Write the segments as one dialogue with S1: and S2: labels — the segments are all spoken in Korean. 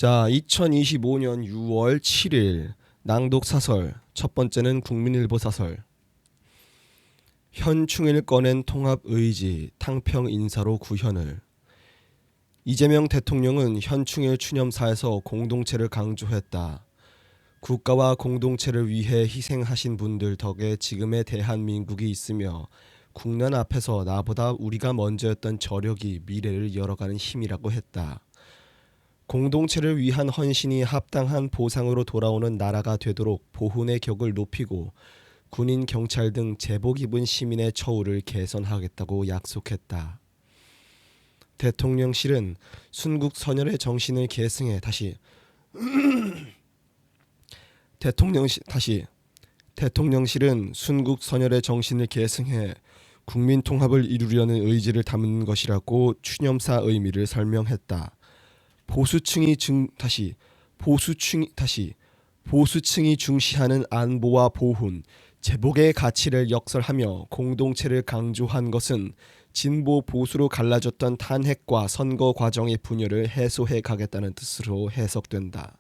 S1: 자, 2025년 6월 7일 낭독 사설 첫 번째는 국민일보 사설. 현충일 꺼낸 통합 의지 탕평 인사로 구현을. 이재명 대통령은 현충일 추념사에서 공동체를 강조했다. 국가와 공동체를 위해 희생하신 분들 덕에 지금의 대한민국이 있으며 국난 앞에서 나보다 우리가 먼저였던 저력이 미래를 열어가는 힘이라고 했다. 공동체를 위한 헌신이 합당한 보상으로 돌아오는 나라가 되도록 보훈의 격을 높이고 군인, 경찰 등 제복 입은 시민의 처우를 개선하겠다고 약속했다. 대통령실은 순국 선열의 정신을 계승해 대통령실은 순국 선열의 정신을 계승해 국민 통합을 이루려는 의지를 담은 것이라고 추념사 의미를 설명했다. 보수층이 중시하는 안보와 보훈, 제복의 가치를 역설하며 공동체를 강조한 것은 진보 보수로 갈라졌던 탄핵과 선거 과정의 분열을 해소해 가겠다는 뜻으로 해석된다.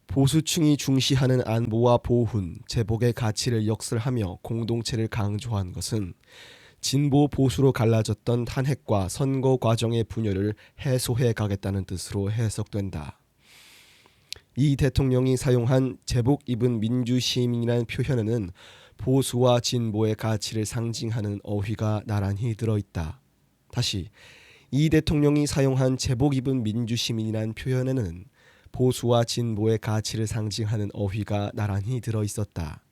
S1: 보수층이 중시하는 안보와 보훈, 제복의 가치를 역설하며 공동체를 강조한 것은 진보 보수로 갈라졌던 탄핵과 선거 과정의 분열을 해소해 가겠다는 뜻으로 해석된다. 이 대통령이 사용한 제복 입은 민주시민이라는 표현에는 보수와 진보의 가치를 상징하는 어휘가 나란히 들어있다. 이 대통령이 사용한 제복 입은 민주시민이라는 표현에는 보수와 진보의 가치를 상징하는 어휘가 나란히 들어있었다.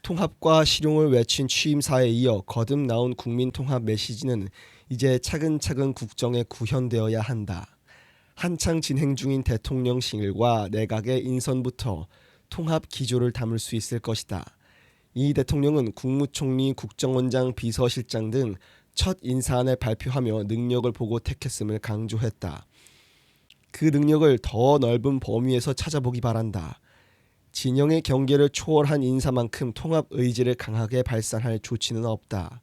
S1: 통합과 실용을 외친 취임사에 이어 거듭 나온 국민 통합 메시지는 이제 차근차근 국정에 구현되어야 한다. 한창 진행 중인 대통령실과 내각의 인선부터 통합 기조를 담을 수 있을 것이다. 이 대통령은 국무총리, 국정원장, 비서실장 등 첫 인사안을 발표하며 능력을 보고 택했음을 강조했다. 그 능력을 더 넓은 범위에서 찾아보기 바란다. 진영의 경계를 초월한 인사만큼 통합 의지를 강하게 발산할 조치는 없다.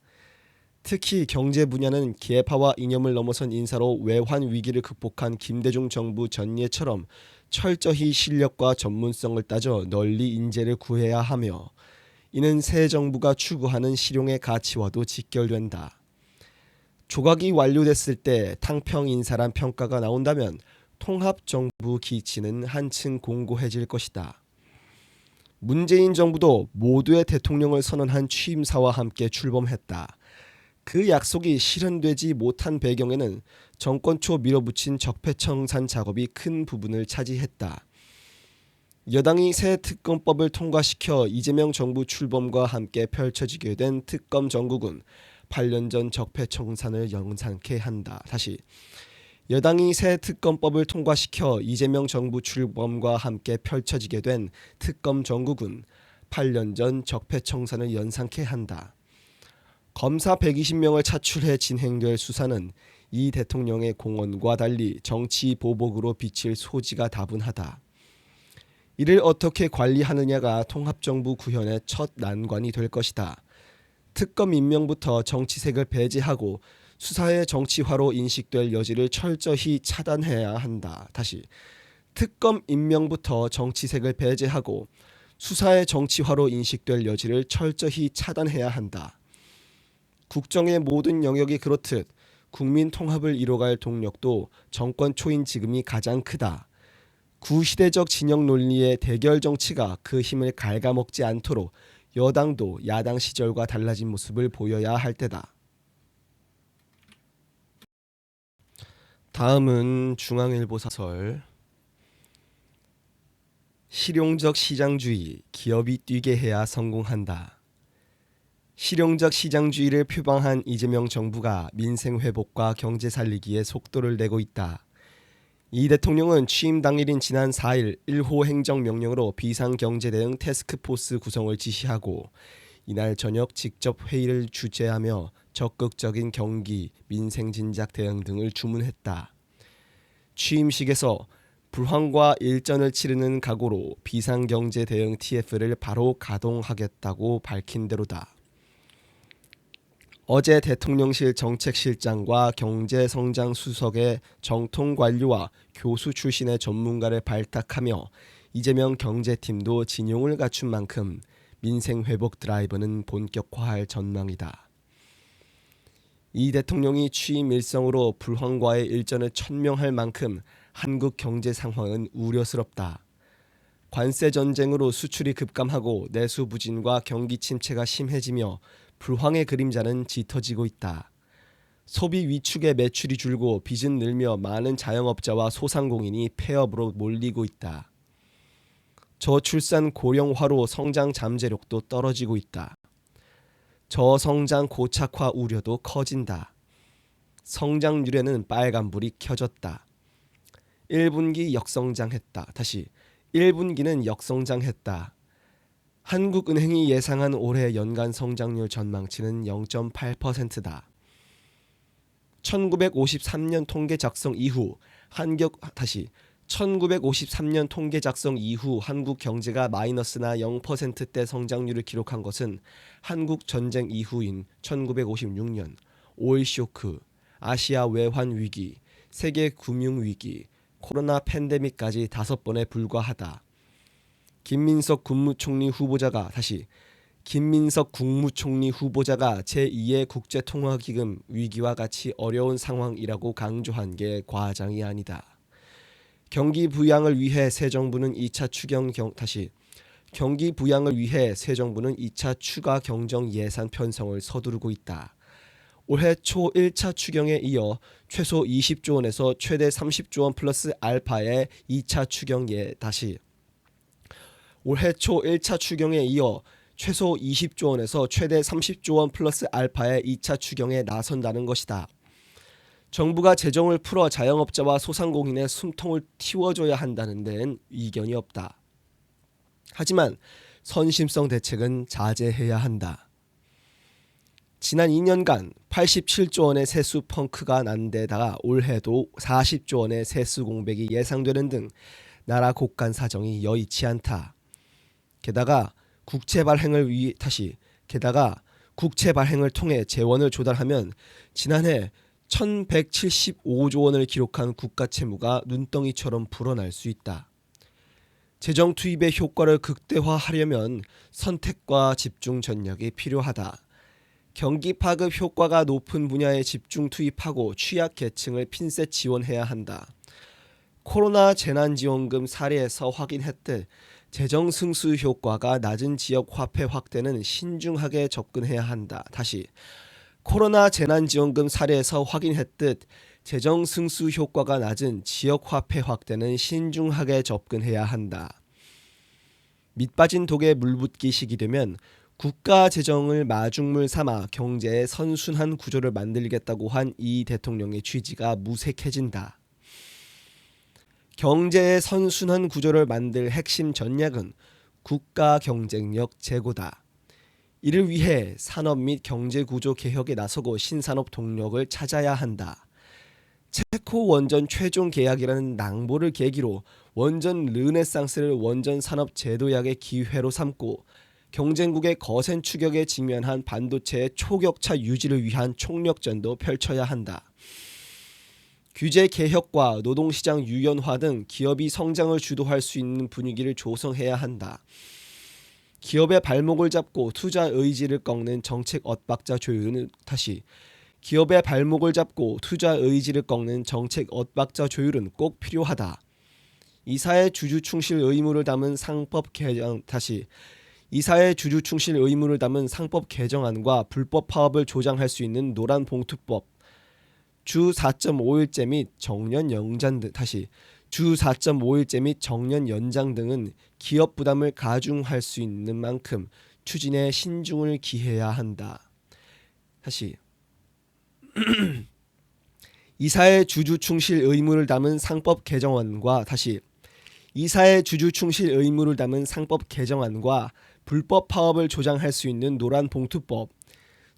S1: 특히 경제 분야는 계파와 이념을 넘어선 인사로 외환 위기를 극복한 김대중 정부 전예처럼 철저히 실력과 전문성을 따져 널리 인재를 구해야 하며 이는 새 정부가 추구하는 실용의 가치와도 직결된다. 조각이 완료됐을 때 탕평 인사란 평가가 나온다면 통합정부 기치는 한층 공고해질 것이다. 문재인 정부도 모두의 대통령을 선언한 취임사와 함께 출범했다. 그 약속이 실현되지 못한 배경에는 정권 초 밀어붙인 적폐청산 작업이 큰 부분을 차지했다. 여당이 새 특검법을 통과시켜 이재명 정부 출범과 함께 펼쳐지게 된 특검 정국은 8년 전 적폐청산을 연상케 한다. 여당이 새 특검법을 통과시켜 이재명 정부 출범과 함께 펼쳐지게 된 특검 정국은 8년 전 적폐청산을 연상케 한다. 검사 120명을 차출해 진행될 수사는 이 대통령의 공언과 달리 정치 보복으로 비칠 소지가 다분하다. 이를 어떻게 관리하느냐가 통합정부 구현의 첫 난관이 될 것이다. 특검 임명부터 정치색을 배제하고 수사의 정치화로 인식될 여지를 철저히 차단해야 한다. 특검 임명부터 정치색을 배제하고 수사의 정치화로 인식될 여지를 철저히 차단해야 한다. 국정의 모든 영역이 그렇듯 국민 통합을 이뤄갈 동력도 정권 초인 지금이 가장 크다. 구시대적 진영 논리의 대결 정치가 그 힘을 갉아먹지 않도록 여당도 야당 시절과 달라진 모습을 보여야 할 때다. 다음은 중앙일보 사설. 실용적 시장주의, 기업이 뛰게 해야 성공한다. 실용적 시장주의를 표방한 이재명 정부가 민생 회복과 경제 살리기에 속도를 내고 있다. 이 대통령은 취임 당일인 지난 4일 1호 행정명령으로 비상경제대응 태스크포스 구성을 지시하고 이날 저녁 직접 회의를 주재하며 적극적인 경기, 민생 진작 대응 등을 주문했다. 취임식에서 불황과 일전을 치르는 각오로 비상경제대응 TF를 바로 가동하겠다고 밝힌 대로다. 어제 대통령실 정책실장과 경제성장수석의 정통관료와 교수 출신의 전문가를 발탁하며 이재명 경제팀도 진용을 갖춘 만큼 민생회복 드라이브는 본격화할 전망이다. 이 대통령이 취임 일성으로 불황과의 일전을 천명할 만큼 한국 경제 상황은 우려스럽다. 관세 전쟁으로 수출이 급감하고 내수 부진과 경기 침체가 심해지며 불황의 그림자는 짙어지고 있다. 소비 위축의 매출이 줄고 빚은 늘며 많은 자영업자와 소상공인이 폐업으로 몰리고 있다. 저출산 고령화로 성장 잠재력도 떨어지고 있다. 저성장 고착화 우려도 커진다. 성장률에는 빨간불이 켜졌다. 1분기 역성장했다. 다시 1분기는 역성장했다. 한국은행이 예상한 올해 연간 성장률 전망치는 0.8%다. 1953년 통계 작성 이후 1953년 통계 작성 이후 한국 경제가 마이너스나 0%대 성장률을 기록한 것은 한국 전쟁 이후인 1956년, 오일 쇼크, 아시아 외환 위기, 세계 금융 위기, 코로나 팬데믹까지 5번에 불과하다. 김민석 국무총리 후보자가 제2의 국제통화기금 위기와 같이 어려운 상황이라고 강조한 게 과장이 아니다. 경기 부양을 위해 새 정부는 2차 추가 경정 예산 편성을 서두르고 있다. 올해 초 1차 추경에 이어 최소 20조 원에서 최대 30조 원 플러스 알파의 2차 추경에 올해 초 1차 추경에 이어 최소 20조 원에서 최대 30조 원 플러스 알파의 2차 추경에 나선다는 것이다. 정부가 재정을 풀어 자영업자와 소상공인의 숨통을 틔워줘야 한다는 데는 이견이 없다. 하지만 선심성 대책은 자제해야 한다. 지난 2년간 87조 원의 세수 펑크가 난 데다가 올해도 40조 원의 세수 공백이 예상되는 등 나라 곳간 사정이 여의치 않다. 게다가 국채 발행을 통해 재원을 조달하면 지난해 1175조 원을 기록한 국가 채무가 눈덩이처럼 불어날 수 있다. 재정 투입의 효과를 극대화하려면 선택과 집중 전략이 필요하다. 경기 파급 효과가 높은 분야에 집중 투입하고 취약계층을 핀셋 지원해야 한다. 코로나 재난지원금 사례에서 확인했듯 재정 승수 효과가 낮은 지역 화폐 확대는 신중하게 접근해야 한다. 코로나 재난지원금 사례에서 확인했듯 재정 승수 효과가 낮은 지역 화폐 확대는 신중하게 접근해야 한다. 밑빠진 독에 물붓기 시기 되면 국가 재정을 마중물 삼아 경제의 선순환 구조를 만들겠다고 한 이 대통령의 취지가 무색해진다. 경제의 선순환 구조를 만들 핵심 전략은 국가 경쟁력 제고다. 이를 위해 산업 및 경제구조 개혁에 나서고 신산업 동력을 찾아야 한다. 체코 원전 최종 계약이라는 낭보를 계기로 원전 르네상스를 원전 산업 제도약의 기회로 삼고 경쟁국의 거센 추격에 직면한 반도체의 초격차 유지를 위한 총력전도 펼쳐야 한다. 규제 개혁과 노동시장 유연화 등 기업이 성장을 주도할 수 있는 분위기를 조성해야 한다. 기업의 발목을 잡고 투자 의지를 꺾는 정책 엇박자 조율은 꼭 필요하다. 이사회 주주 충실 의무를 담은 상법 개정안과 불법 파업을 조장할 수 있는 노란봉투법, 주 4.5일제 및 정년 연장 등은 기업 부담을 가중할 수 있는 만큼 추진에 신중을 기해야 한다. 이사회 주주 충실 의무를 담은 상법 개정안과 불법 파업을 조장할 수 있는 노란봉투법,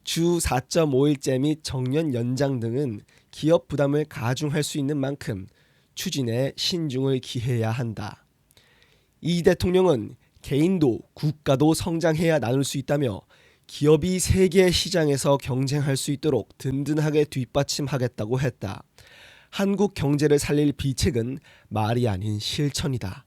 S1: 주 4.5일제 및 정년 연장 등은 기업 부담을 가중할 수 있는 만큼 추진에 신중을 기해야 한다. 이 대통령은 개인도 국가도 성장해야 나눌 수 있다며 기업이 세계 시장에서 경쟁할 수 있도록 든든하게 뒷받침하겠다고 했다. 한국 경제를 살릴 비책은 말이 아닌 실천이다.